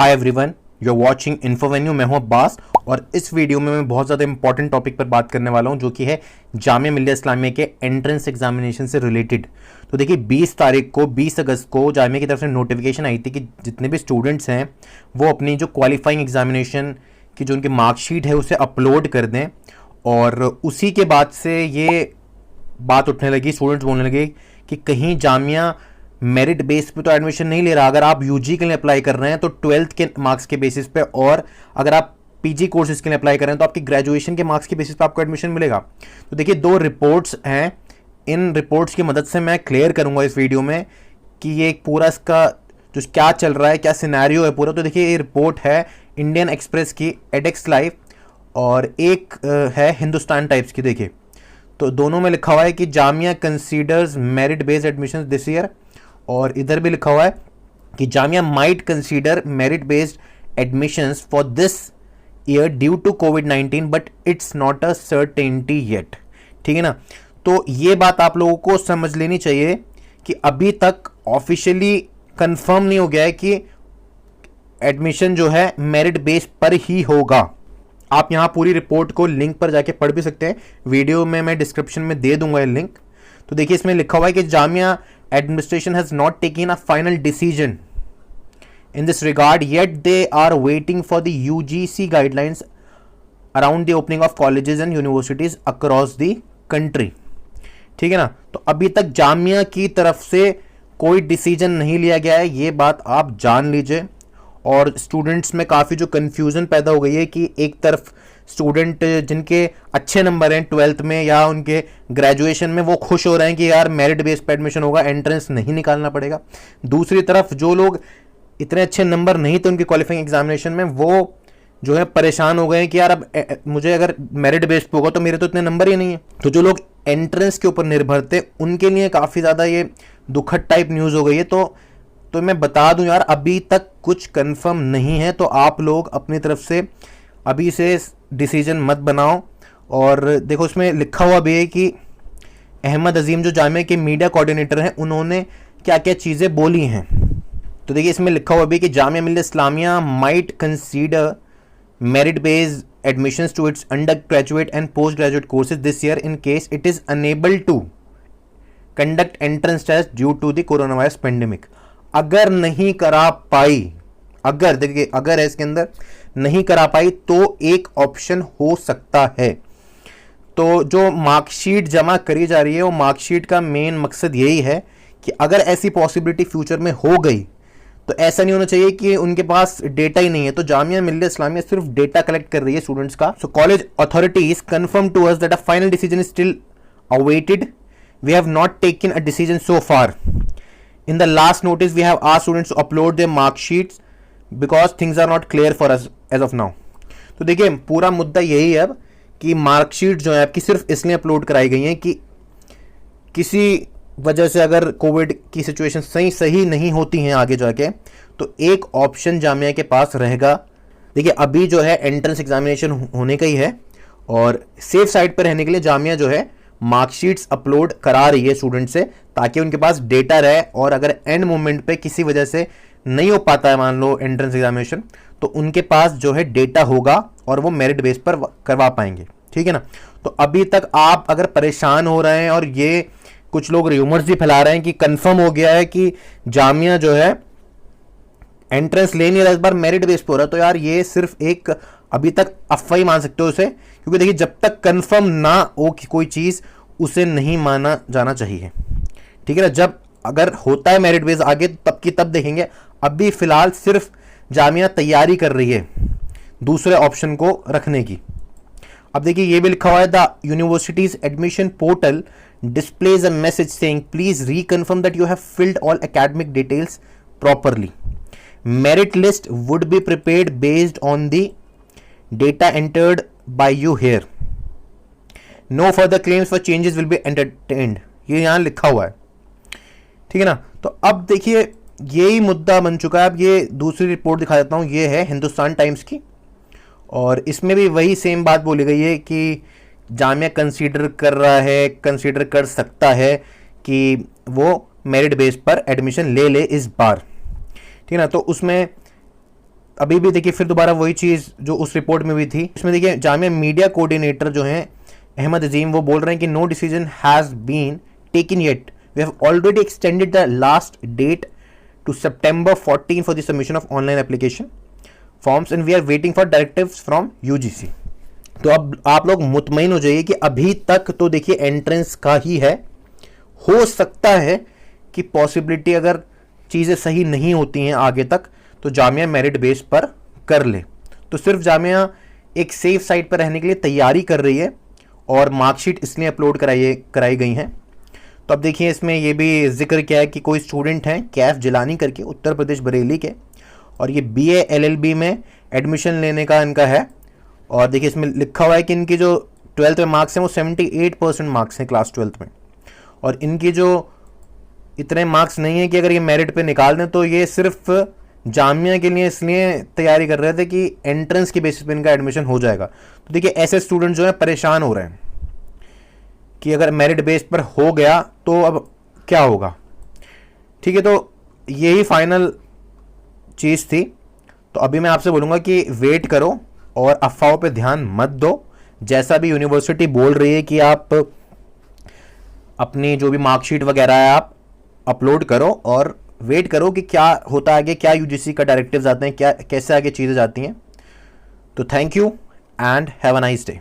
Hi everyone, you are watching Infovenue. मैं हूं अब्बास और इस वीडियो में मैं बहुत ज़्यादा इंपॉर्टेंट टॉपिक पर बात करने वाला हूं जो कि है जामिया मिल्लिया इस्लामिया के एंट्रेंस एग्जामिनेशन से रिलेटेड। तो देखिए 20 अगस्त को जामिया की तरफ से नोटिफिकेशन आई थी कि जितने भी स्टूडेंट्स हैं वो अपनी जो क्वालिफाइंग एग्जामिनेशन की जो उनकी मार्कशीट है उसे अपलोड कर दें। और उसी के बाद से ये बात उठने लगी, स्टूडेंट्स बोलने लगे कि कहीं जामिया मेरिट बेस पे तो एडमिशन नहीं ले रहा। अगर आप यूजी के लिए अप्लाई कर रहे हैं तो 12th के मार्क्स के बेसिस पे, और अगर आप पीजी कोर्सेज के लिए अप्लाई कर रहे हैं तो आपकी ग्रेजुएशन के मार्क्स के बेसिस पे आपको एडमिशन मिलेगा। तो देखिए 2 रिपोर्ट्स हैं, इन रिपोर्ट्स की मदद से मैं क्लियर करूंगा इस वीडियो में कि ये पूरा इसका जो क्या चल रहा है, क्या सिनेरियो है पूरा। तो देखिए ये रिपोर्ट है इंडियन एक्सप्रेस की, एडेक्स लाइव, और एक है हिंदुस्तान टाइम्स की। देखिए तो दोनों में लिखा हुआ है कि Jamia considers merit based admission this year, और इधर भी लिखा हुआ है कि Jamia might consider merit based admissions for this year due to कोविड-19 but it's not a certainty yet. ठीक है ना। तो ये बात आप लोगों को समझ लेनी चाहिए कि अभी तक ऑफिशियली कंफर्म नहीं हो गया है कि एडमिशन जो है मेरिट बेस पर ही होगा। आप यहां पूरी रिपोर्ट को लिंक पर जाके पढ़ भी सकते हैं, वीडियो में मैं डिस्क्रिप्शन में दे दूंगा ये लिंक। तो देखिए इसमें लिखा हुआ है कि Jamia administration has not taken a final decision in this regard yet they are waiting for the UGC guidelines around the opening of colleges and universities across the country। ठीक है ना। तो अभी तक जामिया की तरफ से कोई डिसीजन नहीं लिया गया है, ये बात आप जान लीजिए। और स्टूडेंट्स में काफ़ी जो कन्फ्यूज़न पैदा हो गई है कि एक तरफ स्टूडेंट जिनके अच्छे नंबर हैं 12th में या उनके ग्रेजुएशन में, वो खुश हो रहे हैं कि यार मेरिट बेस पे एडमिशन होगा, एंट्रेंस नहीं निकालना पड़ेगा। दूसरी तरफ जो लोग इतने अच्छे नंबर नहीं थे उनके क्वालिफाइंग एग्जामिनेशन में, वो जो है परेशान हो गए हैं कि यार अब मुझे अगर मेरिट बेस पे होगा तो मेरे तो इतने नंबर ही नहीं है। तो जो लोग एंट्रेंस के ऊपर निर्भर थे उनके लिए काफ़ी ज़्यादा ये दुखद टाइप न्यूज़ हो गई है। तो मैं बता दूं यार, अभी तक कुछ कंफर्म नहीं है, तो आप लोग अपनी तरफ से अभी से डिसीजन मत बनाओ। और देखो इसमें लिखा हुआ भी है कि अहमद अजीम जो जामिया के मीडिया कोऑर्डिनेटर हैं उन्होंने क्या क्या चीज़ें बोली हैं। तो देखिए इसमें लिखा हुआ भी है कि Jamia Millia Islamia might consider merit based admissions to its undergraduate and postgraduate courses this year in case it is unable to conduct entrance test due to the coronavirus pandemic. अगर नहीं करा पाई, अगर देखिए अगर है इसके अंदर नहीं करा पाई तो एक ऑप्शन हो सकता है। तो जो मार्कशीट जमा करी जा रही है वो मार्कशीट का मेन मकसद यही है कि अगर ऐसी पॉसिबिलिटी फ्यूचर में हो गई तो ऐसा नहीं होना चाहिए कि उनके पास डेटा ही नहीं है। तो जामिया मिल्लिया इस्लामिया सिर्फ डेटा कलेक्ट कर रही है स्टूडेंट्स का। So college authorities confirm to us that a final decision is still awaited, we have not taken a decision so far. In the last notice, we have asked students to upload their mark sheets because things are not clear for us as of now। तो देखिए पूरा मुद्दा यही है अब कि marksheet जो है आपकी सिर्फ इसलिए अपलोड कराई गई हैं कि किसी वजह से अगर कोविड की सिचुएशन सही नहीं होती हैं आगे जाके तो एक ऑप्शन जामिया के पास रहेगा। देखिए अभी जो है एंट्रेंस एग्जामिनेशन होने का ही है और सेफ साइड पर रहने के लिए जामिया जो है मार्कशीट्स अपलोड करा रही है स्टूडेंट से, ताकि उनके पास डेटा रहे और अगर एंड मोमेंट पे किसी वजह से नहीं हो पाता है मान लो एंट्रेंस एग्जामिनेशन, तो उनके पास जो है डेटा होगा और वो मेरिट बेस पर करवा पाएंगे। ठीक है ना। तो अभी तक आप अगर परेशान हो रहे हैं और ये कुछ लोग र्यूमर्स भी फैला रहे हैं कि कंफर्म हो गया है कि जामिया जो है एंट्रेंस ले नहीं रहा, इस बार मेरिट बेस पर हो रहा है, तो यार ये सिर्फ एक अभी तक अफवाह ही मान सकते हो उसे, क्योंकि देखिए जब तक कंफर्म ना हो कि कोई चीज़ उसे नहीं माना जाना चाहिए। ठीक है ना। जब अगर होता है मेरिट बेस आगे तब की तब देखेंगे। अभी फिलहाल सिर्फ जामिया तैयारी कर रही है दूसरे ऑप्शन को रखने की। अब देखिए ये भी लिखा हुआ है the universities admission portal displays a message saying please reconfirm that you have filled all academic details properly. Merit list would be prepared based on the data entered by you here, no further claims for changes will be entertained। ये यहाँ लिखा हुआ है। ठीक है ना। तो अब देखिए यही मुद्दा बन चुका है। अब ये दूसरी रिपोर्ट दिखा देता हूँ, ये है हिंदुस्तान टाइम्स की, और इसमें भी वही सेम बात बोली गई है कि जामिया कंसीडर कर रहा है, कंसीडर कर सकता है कि वो मेरिट बेस पर एडमिशन ले ले इस बार। ठीक है ना। तो उसमें अभी भी देखिए फिर दोबारा वही चीज़ जो उस रिपोर्ट में भी थी, इसमें देखिए जामिया मीडिया कोऑर्डिनेटर जो हैं अहमद अजीम, वो बोल रहे हैं कि no decision has been taken yet, we have already extended the last date to September 14 for the submission of online application forms and we are waiting for directives from UGC. तो अब आप लोग मुतमईन हो जाइए कि अभी तक तो देखिए एंट्रेंस का ही है, हो सकता है कि पॉसिबिलिटी अगर चीज़ें सही नहीं होती हैं आगे तक तो जामिया मेरिट बेस पर कर ले। तो सिर्फ जामिया एक सेफ साइड पर रहने के लिए तैयारी कर रही है और मार्कशीट इसलिए अपलोड कराई गई हैं। तो अब देखिए इसमें ये भी जिक्र किया है कि कोई स्टूडेंट हैं कैफ जिलानी करके उत्तर प्रदेश बरेली के, और ये BA LLB में एडमिशन लेने का इनका है। और देखिए इसमें लिखा हुआ है कि इनकी जो 12th में मार्क्स हैं वो 78% मार्क्स हैं क्लास 12th में, और इनकी जो इतने मार्क्स नहीं है कि अगर ये मेरिट पे निकाल दें तो ये सिर्फ जामिया के लिए इसलिए तैयारी कर रहे थे कि एंट्रेंस के बेसिस पे इनका एडमिशन हो जाएगा। तो देखिए ऐसे स्टूडेंट जो है परेशान हो रहे हैं कि अगर मेरिट बेस पर हो गया तो अब क्या होगा। ठीक है, तो यही फाइनल चीज़ थी। तो अभी मैं आपसे बोलूँगा कि वेट करो और अफवाहों पे ध्यान मत दो। जैसा भी यूनिवर्सिटी बोल रही है कि आप अपनी जो भी मार्कशीट वगैरह है आप अपलोड करो और वेट करो कि क्या होता है आगे, क्या यूजीसी का डायरेक्टिव्स आते हैं, क्या कैसे आगे चीज़ें जाती हैं। तो thank you and have a nice day.